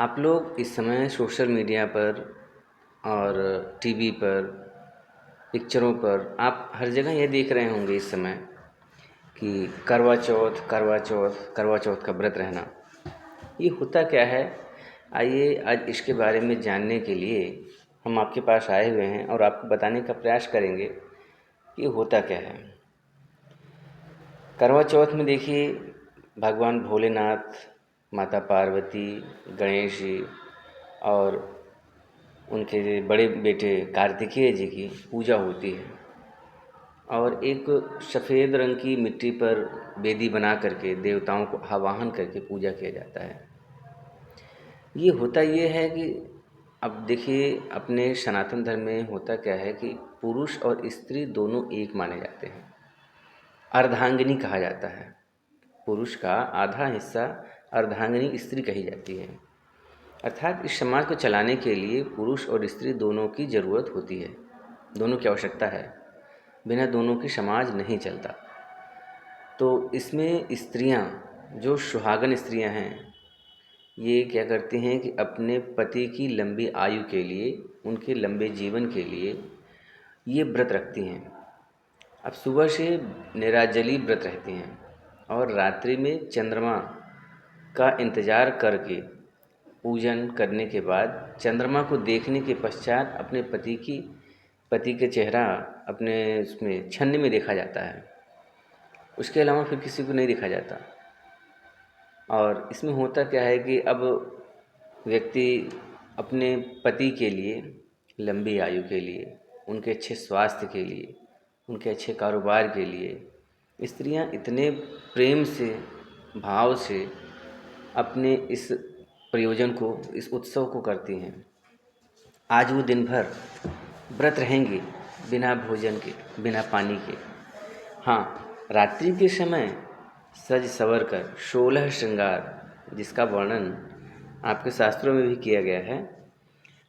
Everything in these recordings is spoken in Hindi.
आप लोग इस समय सोशल मीडिया पर और टीवी पर, पिक्चरों पर आप हर जगह ये देख रहे होंगे इस समय कि करवा चौथ, करवा चौथ, करवा चौथ का व्रत रहना। ये होता क्या है? आइए आज इसके बारे में जानने के लिए हम आपके पास आए हुए हैं और आपको बताने का प्रयास करेंगे कि ये होता क्या है। करवा चौथ में देखिए, भगवान भोलेनाथ, माता पार्वती, गणेश जी और उनके बड़े बेटे कार्तिकेय जी की पूजा होती है और एक सफ़ेद रंग की मिट्टी पर वेदी बना करके देवताओं को आवाहन करके पूजा किया जाता है। ये होता ये है कि अब देखिए, अपने सनातन धर्म में होता क्या है कि पुरुष और स्त्री दोनों एक माने जाते हैं। अर्धांगिनी कहा जाता है। पुरुष का आधा हिस्सा अर्धांगिनी स्त्री कही जाती है। अर्थात इस समाज को चलाने के लिए पुरुष और स्त्री दोनों की ज़रूरत होती है, दोनों की आवश्यकता है। बिना दोनों के समाज नहीं चलता। तो इसमें स्त्रियां, जो सुहागन स्त्रियां हैं, ये क्या करती हैं कि अपने पति की लंबी आयु के लिए, उनके लंबे जीवन के लिए ये व्रत रखती हैं। अब सुबह से निराजली व्रत रहती हैं और रात्रि में चंद्रमा का इंतज़ार करके पूजन करने के बाद चंद्रमा को देखने के पश्चात अपने पति के चेहरा अपने उसमें छन्नी में देखा जाता है। उसके अलावा फिर किसी को नहीं देखा जाता। और इसमें होता क्या है कि अब व्यक्ति अपने पति के लिए, लंबी आयु के लिए, उनके अच्छे स्वास्थ्य के लिए, उनके अच्छे कारोबार के लिए स्त्रियां इतने प्रेम से, भाव से अपने इस प्रयोजन को, इस उत्सव को करती हैं। आज वो दिन भर व्रत रहेंगी, बिना भोजन के, बिना पानी के। हाँ, रात्रि के समय सज संवर कर 16 श्रृंगार, जिसका वर्णन आपके शास्त्रों में भी किया गया है,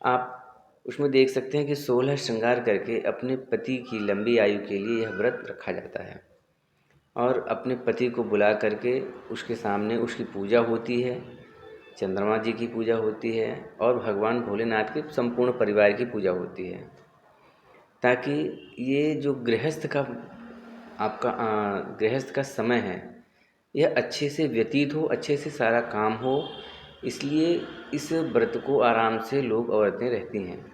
आप उसमें देख सकते हैं कि 16 श्रृंगार करके अपने पति की लंबी आयु के लिए यह व्रत रखा जाता है और अपने पति को बुला करके उसके सामने उसकी पूजा होती है, चंद्रमा जी की पूजा होती है और भगवान भोलेनाथ के संपूर्ण परिवार की पूजा होती है, ताकि ये जो गृहस्थ का समय है, यह अच्छे से व्यतीत हो, अच्छे से सारा काम हो। इसलिए इस व्रत को आराम से लोग, औरतें रहती हैं।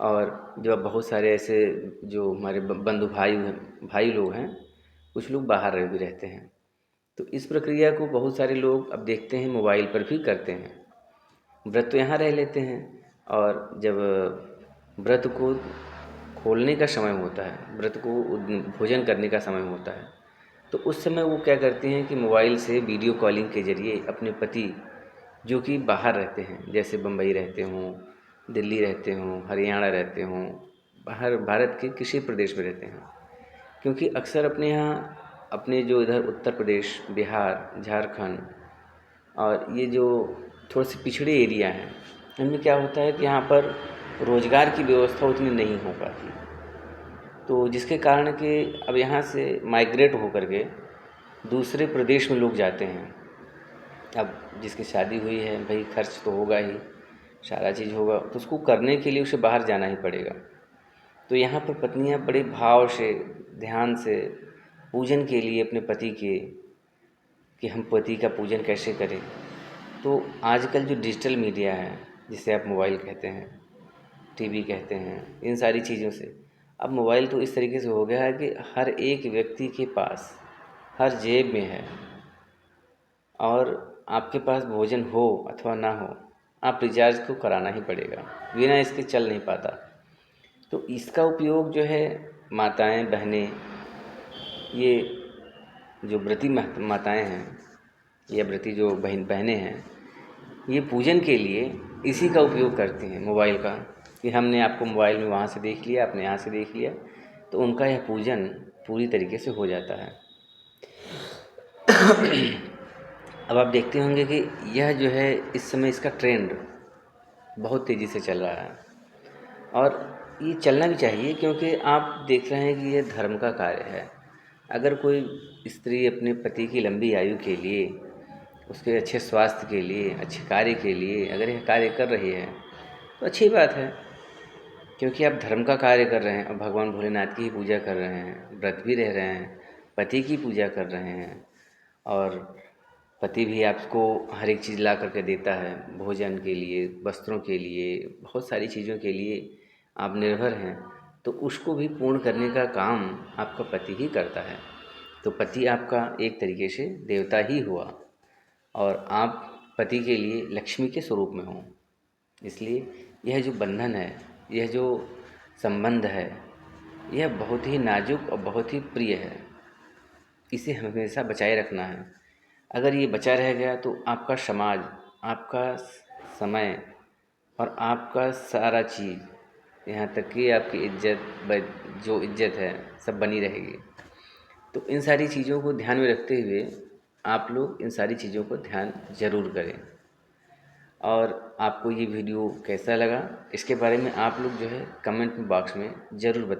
और जो बहुत सारे ऐसे जो हमारे बंधु भाई लोग हैं, कुछ लोग बाहर भी रहते हैं। तो इस प्रक्रिया को बहुत सारे लोग अब देखते हैं मोबाइल पर भी करते हैं। व्रत तो यहाँ रह लेते हैं और जब व्रत को खोलने का समय होता है, व्रत को भोजन करने का समय होता है, तो उस समय वो क्या करती हैं कि मोबाइल से वीडियो कॉलिंग के ज़रिए अपने पति, जो कि बाहर रहते हैं, जैसे बम्बई रहते हों, दिल्ली रहते हों, हरियाणा रहते हों, बाहर भारत के किसी प्रदेश में रहते हैं, क्योंकि अक्सर अपने यहाँ, अपने जो इधर उत्तर प्रदेश, बिहार, झारखंड और ये जो थोड़े से पिछड़े एरिया हैं, इनमें क्या होता है कि यहाँ पर रोज़गार की व्यवस्था उतनी नहीं हो पाती। तो जिसके कारण कि अब यहाँ से माइग्रेट होकर के दूसरे प्रदेश में लोग जाते हैं। अब जिसकी शादी हुई है, भाई खर्च तो होगा ही, सारा चीज़ होगा, तो उसको करने के लिए उसे बाहर जाना ही पड़ेगा। तो यहाँ पर पत्नियाँ बड़े भाव से, ध्यान से पूजन के लिए अपने पति के, कि हम पति का पूजन कैसे करें। तो आजकल जो डिजिटल मीडिया है, जिसे आप मोबाइल कहते हैं, टीवी कहते हैं, इन सारी चीज़ों से, अब मोबाइल तो इस तरीके से हो गया है कि हर एक व्यक्ति के पास, हर जेब में है। और आपके पास भोजन हो अथवा ना हो, आप रिचार्ज को कराना ही पड़ेगा, बिना इसके चल नहीं पाता। तो इसका उपयोग जो है माताएं, बहनें, ये जो व्रती माताएं हैं या व्रती जो बहनें हैं, ये पूजन के लिए इसी का उपयोग करती हैं, मोबाइल का, कि हमने आपको मोबाइल में वहाँ से देख लिया, अपने यहाँ से देख लिया, तो उनका यह पूजन पूरी तरीके से हो जाता है। अब आप देखते होंगे कि यह जो है इस समय इसका ट्रेंड बहुत तेज़ी से चल रहा है और ये चलना भी चाहिए, क्योंकि आप देख रहे हैं कि यह धर्म का कार्य है। अगर कोई स्त्री अपने पति की लंबी आयु के लिए उसके अच्छे स्वास्थ्य के लिए, अच्छे कार्य के लिए अगर यह कार्य कर रही है तो अच्छी बात है, क्योंकि आप धर्म का कार्य कर रहे हैं और भगवान भोलेनाथ की ही पूजा कर रहे हैं, व्रत भी रह रहे हैं, पति की पूजा कर रहे हैं, और पति भी आपको हर एक चीज़ ला करके देता है, भोजन के लिए, वस्त्रों के लिए, बहुत सारी चीज़ों के लिए आप निर्भर हैं, तो उसको भी पूर्ण करने का काम आपका पति ही करता है। तो पति आपका एक तरीके से देवता ही हुआ, और आप पति के लिए लक्ष्मी के स्वरूप में हो। इसलिए यह जो बंधन है, यह जो संबंध है, यह बहुत ही नाजुक और बहुत ही प्रिय है। इसे हमेशा बचाए रखना है। अगर ये बचा रह गया तो आपका समाज, आपका समय और आपका सारा चीज़, यहाँ तक कि आपकी जो इज्जत है, सब बनी रहेगी। तो इन सारी चीज़ों को ध्यान में रखते हुए आप लोग इन सारी चीज़ों को ध्यान ज़रूर करें। और आपको ये वीडियो कैसा लगा, इसके बारे में आप लोग जो है कमेंट बॉक्स में ज़रूर बताएं।